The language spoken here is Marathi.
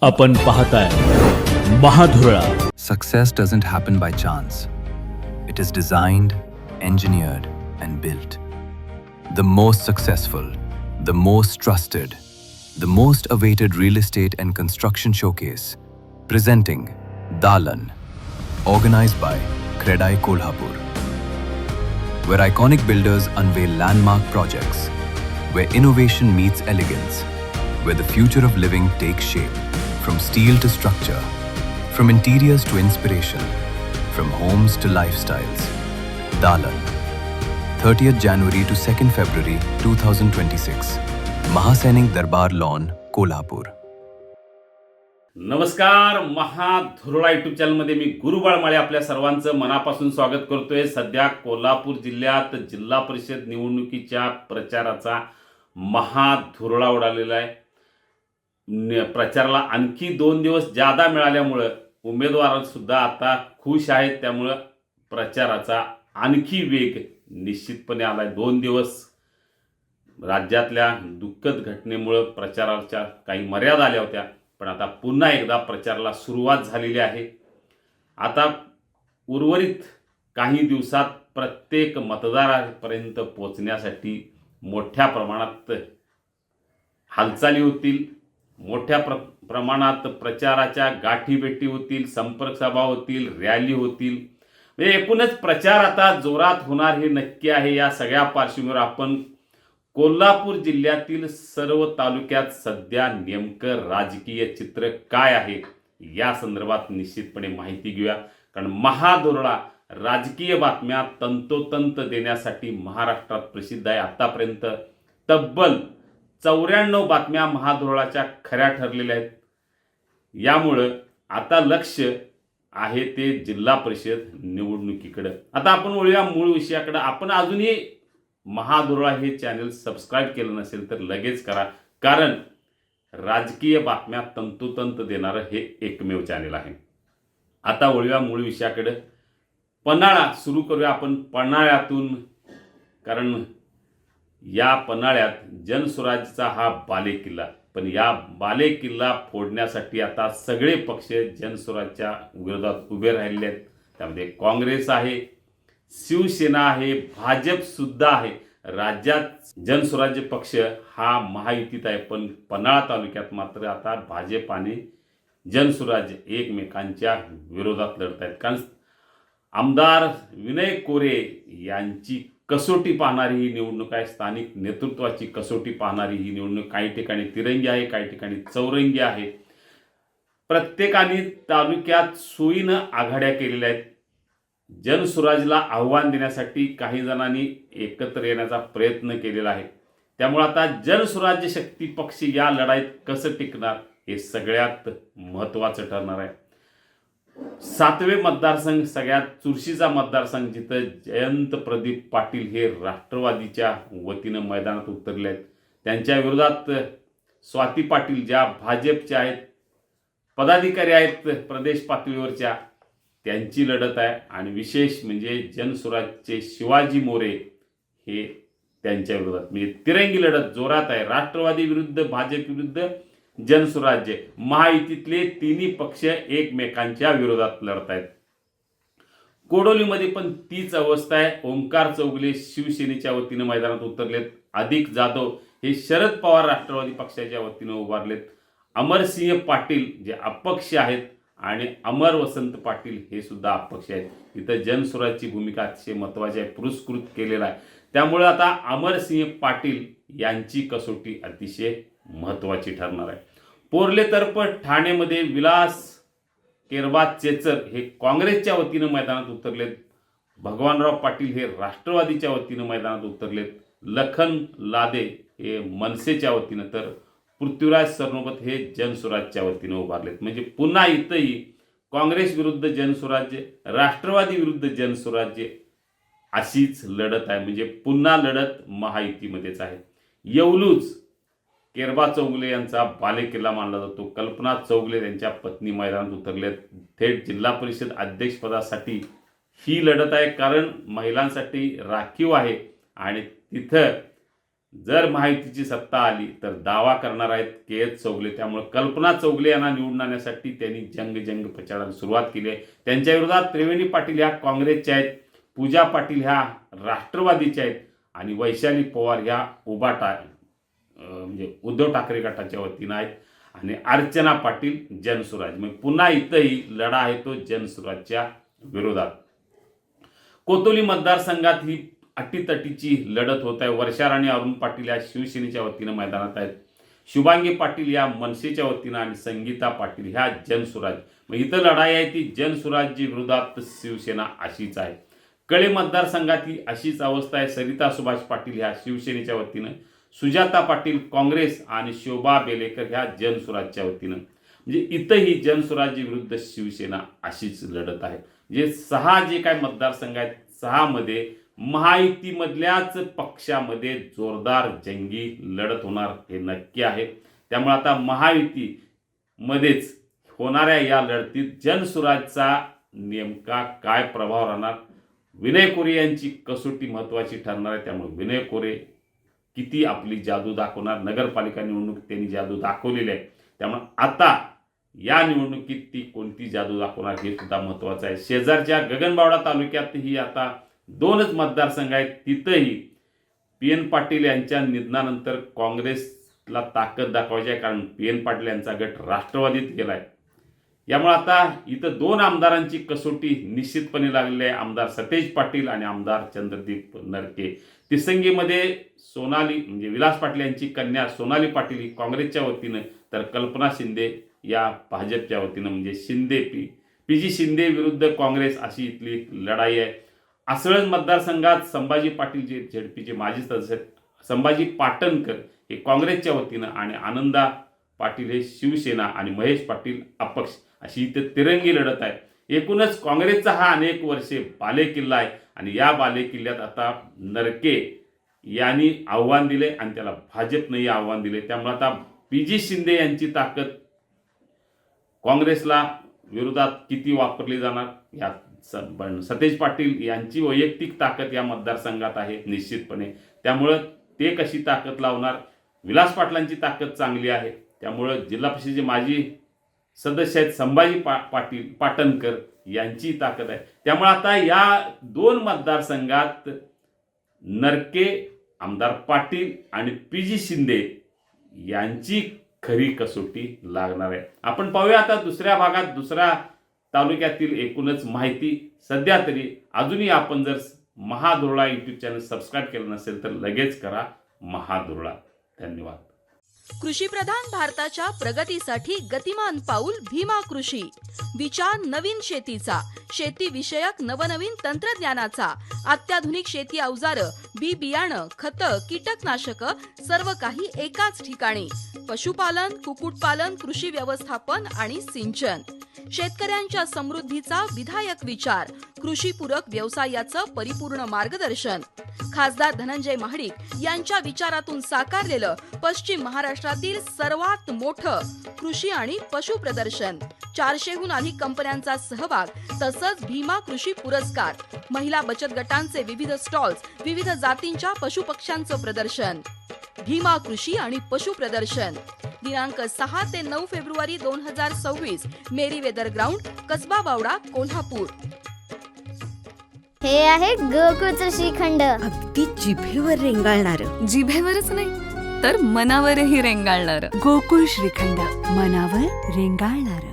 आपण पाहताय महाधुरळा. Success doesn't happen by chance. It is designed, engineered, and built. The most successful, the most trusted, the most awaited real estate and construction showcase. Presenting Dalan, organized by Credai Kolhapur. Where iconic builders unveil landmark projects. Where innovation meets elegance. Where the future of living takes shape. From steel to structure. From interiors to inspiration. From homes to lifestyles. Dalan. 30th January to 2nd February 2026. Mahasainik Darbar Lawn, Kolhapur. नमस्कार. महाधुरळा यूट्यूब चॅनलमध्ये मी गुरु बाळमाळे आपल्या सर्वांचं मनापासून स्वागत करतोय. सध्या कोल्हापूर जिल्ह्यात जिल्हा परिषद निवडणुकीच्या प्रचाराचा महाधुरळा उडालेला आहे. प्रचाराला आणखी 2 दिवस जादा मिळाल्यामुळं उमेदवार सुद्धा आता खुश आहेत. त्यामुळं प्रचाराचा आणखी वेग निश्चितपणे आलाय. 2 दिवस राज्यातल्या दुःखद घटनेमुळं प्रचाराच्या काही मर्यादा आल्या होत्या, पण आता पुन्हा एकदा प्रचाराला सुरुवात झालेली आहे. आता उर्वरित काही दिवसात प्रत्येक मतदारापर्यंत पोहोचण्यासाठी मोठ्या प्रमाणात हालचाली होतील. मोठ्या प्रमाणात प्रचाराच्या गाठीभेटी होतील, संपर्क सभा होतील, रॅली होतील. म्हणजे एकूणच प्रचार आता जोरात होणार हे नक्की आहे. या सगळ्या पार्श्वभूमीवर आपण कोल्हापूर जिल्ह्यातील सर्व तालुक्यात सध्या नेमकं राजकीय चित्र काय आहे या संदर्भात निश्चितपणे माहिती घेऊया. कारण महाधुरळा राजकीय बातम्या तंतोतंत देण्यासाठी महाराष्ट्रात प्रसिद्ध आहे. आतापर्यंत तब्बल 94 बातम्या महाधुरळाच्या खऱ्या ठरलेल्या आहेत. यामुळं आता लक्ष आहे ते जिल्हा परिषद निवडणुकीकडे. आता आपण वळूया मूळ विषयाकडे. आपण अजूनही महाधुरळा हे चॅनल सबस्क्राईब केलं नसेल तर लगेच करा, कारण राजकीय बातम्या तंतोतंत देणारं हे एकमेव चॅनल आहे. आता वळूया मूळ विषयाकडे. पन्हाळा सुरू करूया आपण पन्हाळ्यातून, कारण या पन्हाळ्यात जनसुराज्याचा हा बालेकिल्ला. पण या बालेकिल्ला फोडण्यासाठी आता सगळे पक्ष जनसुराज्याच्या विरोधात उभे राहिले आहेत. त्यामध्ये काँग्रेस आहे, शिवसेना आहे, भाजप सुद्धा आहे. राज्यात जनसुराज्य पक्ष हा महायुतीत आहे, पण पन्हाळा तालुक्यात मात्र आता भाजप आणि जनसुराज्य एकमेकांच्या विरोधात लढत आहेत. कारण आमदार विनय कोरे यांची कसोटी पाहणारी ही निवडणूक आहे. स्थानिक नेतृत्वाची कसोटी पाहणारी ही निवडणूक. काही ठिकाणी तिरंगी आहे, काही ठिकाणी चौरंगी आहे. प्रत्येकाने तालुक्यात सोयीनं आघाड्या केलेल्या आहेत. जनसुराजला आव्हान देण्यासाठी काही जणांनी एकत्र येण्याचा प्रयत्न केलेला आहे. त्यामुळे आता जनसुराज्य शक्ती पक्ष या लढाईत कसं टिकणार हे सगळ्यात महत्त्वाचं ठरणार आहे. 7वे मतदारसंघ सगळ्यात चुरशीचा मतदारसंघ, जिथं जयंत प्रदीप पाटील हे राष्ट्रवादीच्या वतीनं मैदानात उतरले आहेत. त्यांच्या विरोधात स्वाती पाटील ज्या भाजपच्या आहेत, पदाधिकारी आहेत प्रदेश पातळीवरच्या, त्यांची लढत आहे. आणि विशेष म्हणजे जनसुराजचे शिवाजी मोरे हे त्यांच्या विरोधात, म्हणजे तिरंगी लढत जोरात आहे. राष्ट्रवादी विरुद्ध भाजप विरुद्ध जनसुराज्य, महायुतीतले तिन्ही पक्ष एकमेकांच्या विरोधात लढत आहेत. कोडोलीमध्ये पण तीच अवस्था आहे. ओंकार चौगुले शिवसेनेच्या वतीनं मैदानात उतरलेत. अधिक जाधव हे शरद पवार राष्ट्रवादी पक्षाच्या वतीनं उभारलेत. अमरसिंह पाटील जे अपक्ष आहेत आणि अमर वसंत पाटील हे सुद्धा अपक्ष आहेत. इथं जनसुराजची भूमिका अतिशय महत्त्वाची आहे, पुरस्कृत केलेला आहे. त्यामुळे आता अमरसिंह पाटील यांची कसोटी अतिशय महत्त्वाची ठरणार आहे. पोरले तर्फ ठाणेमध्ये विलास केरबा चेचर हे काँग्रेसच्या वतीनं मैदानात उतरलेत. भगवानराव पाटील हे राष्ट्रवादीच्या वतीनं मैदानात उतरलेत. लखन लादे हे मनसेच्या वतीनं, तर पृथ्वीराज सरनोबत हे जनसुराजच्या वतीनं उभारलेत. म्हणजे पुन्हा इथंही काँग्रेस विरुद्ध जनसुराज्य, राष्ट्रवादी विरुद्ध जनसुराज्य अशीच लढत आहे. म्हणजे पुन्हा लढत महायुतीमध्येच आहे. येवलूज केरबा चौगुले यांचा बालेकिल्ला मानला जातो. कल्पना चौगुले त्यांच्या पत्नी मैदानात उतरलेत. थेट जिल्हा परिषद अध्यक्षपदासाठी ही लढत आहे, कारण महिलांसाठी राखीव आहे आणि तिथं जर महायुतीची सत्ता आली तर दावा करणार आहेत के चौगले. त्यामुळे कल्पना चौगले यांना निवडून आणण्यासाठी त्यांनी जंग प्रचाराला सुरुवात केली आहे. त्यांच्या विरोधात त्रिवेणी पाटील ह्या काँग्रेसच्या आहेत, पूजा पाटील ह्या राष्ट्रवादीच्या आहेत आणि वैशाली पवार ह्या उभाटा म्हणजे उद्धव ठाकरे गटाच्या वतीनं आहेत आणि अर्चना पाटील जनसुराज. मग पुन्हा इथंही लढा आहे तो जनसुराजच्या विरोधात. कोतोली मतदारसंघात ही अटीतटीची लढत होत आहे. वर्षा राणी अरुण पाटील या शिवसेनेच्या वतीनं मैदानात आहेत, शुभांगी पाटील या मनसेच्या वतीनं आणि संगीता पाटील ह्या जनसुराज. मग इथं लढाई आहे ती जनसुराजची विरोधात शिवसेना अशीच आहे. कळे मतदारसंघात ही अशीच अवस्था आहे. सरिता सुभाष पाटील ह्या शिवसेनेच्या वतीनं, सुजाता पाटील काँग्रेस आणि शोभा बेलेकर ह्या जनसुराजच्या वतीनं. म्हणजे इथंही जनसुराजी विरुद्ध शिवसेना अशीच लढत आहे. जे 6 जे काय मतदारसंघ आहेत 6मध्ये महायुतीमधल्याच पक्षामध्ये जोरदार जंगी लढत होणार हे नक्की आहे. त्यामुळे आता महायुतीमध्येच होणाऱ्या या लढतीत जनसुराजचा नेमका काय प्रभाव राहणार, विनय कोरे यांची कसोटी महत्त्वाची ठरणार आहे. त्यामुळे विनय कोरे किती आपली जादू दाखवणार. नगरपालिका निवडणूक त्यांनी जादू दाखवलेली आहे. त्यामुळे आता या निवडणुकीत ती कोणती जादू दाखवणार हे सुद्धा महत्त्वाचं आहे. शेजारच्या गगनबावडा तालुक्यातही आता 2च मतदारसंघ आहेत. तिथंही PN पाटील यांच्या निधनानंतर काँग्रेसला ताकद दाखवायची आहे, कारण PN पाटील यांचा गट राष्ट्रवादीत गेला आहे. यामुळे आता इथं 2 आमदारांची कसोटी निश्चितपणे लागलेली आहे, आमदार सतेज पाटील आणि आमदार चंद्रदीप नरके. तिसंगीमध्ये सोनाली म्हणजे विलास पाटील यांची कन्या सोनाली पाटील ही काँग्रेसच्या वतीनं, तर कल्पना शिंदे या भाजपच्या वतीनं म्हणजे शिंदे PG शिंदे विरुद्ध काँग्रेस अशी इथली लढाई आहे. असळज मतदारसंघात संभाजी पाटील जे ZPचे माजी सदस्य संभाजी पाटणकर हे काँग्रेसच्या वतीनं आणि आनंदा पाटील हे शिवसेना आणि महेश पाटील अपक्ष अशी इथे तिरंगी लढत आहे. एकूणच काँग्रेसचा हा अनेक वर्षे बालेकिल्ला आहे आणि या बालेकिल्ल्यात आता नरके यांनी आव्हान दिले आणि त्याला भाजपनंही आव्हान दिले. त्यामुळे आता PG शिंदे यांची ताकद काँग्रेसला विरोधात किती वापरली जाणार, या सतेज पाटील यांची वैयक्तिक ताकद या मतदारसंघात आहे निश्चितपणे. त्यामुळं ते कशी ताकद लावणार, विलास पाटलांची ताकद चांगली आहे. त्यामुळं जिल्हा परिषदेचे माजी सदस्य आहेत संभाजी पाटील पाटणकर यांची ताकद आहे. त्यामुळे आता या 2 मतदारसंघात नरके, आमदार पाटील आणि PG शिंदे यांची खरी कसोटी लागणार आहे. आपण पाहूया आता दुसऱ्या भागात दुसऱ्या तालुक्यातील एकूणच माहिती. सध्या तरी अजूनही आपण जर महाधुरळा यूट्यूब चॅनल सबस्क्राईब केलं नसेल तर लगेच करा महाधुरळा. धन्यवाद. कृषीप्रधान भारताच्या प्रगतीसाठी गतिमान पाऊल भीमा कृषी. विचार नवीन शेतीचा, शेती विषयक नवनवीन तंत्रज्ञानाचा, अत्याधुनिक शेती अवजारं, बी बियाणं, खतं, कीटकनाशकं सर्व काही एकाच ठिकाणी. पशुपालन, कुक्कुटपालन, कृषी व्यवस्थापन आणि सिंचन. शेतकऱ्यांच्या समृद्धीचा विधायक विचार, कृषीपूरक व्यवसायाचं परिपूर्ण मार्गदर्शन. खासदार धनंजय महाडिक यांच्या विचारातून साकारलेलं पश्चिम महाराष्ट्रातील सर्वात मोठं कृषी आणि पशु प्रदर्शन. 400हून अधिक कंपन्यांचा सहभाग तसंच भीमा कृषी पुरस्कार. महिला बचत गटांचे विविध स्टॉल्स, विविध जातींच्या पशुपक्ष्यांचं प्रदर्शन. भीमा कृषी आणि पशु प्रदर्शन दिनांक 6 ते 9 फेब्रुवारी 2026 मेरीवेदर ग्राउंड, कसबा बावडा, कोल्हापूर. हे आहे गोकुळचं श्रीखंड. अगदी जिभेवर रेंगाळणार. जिभेवरच नाही तर मनावरही रेंगाळणार. गोकुळ श्रीखंड, मनावर रेंगाळणार.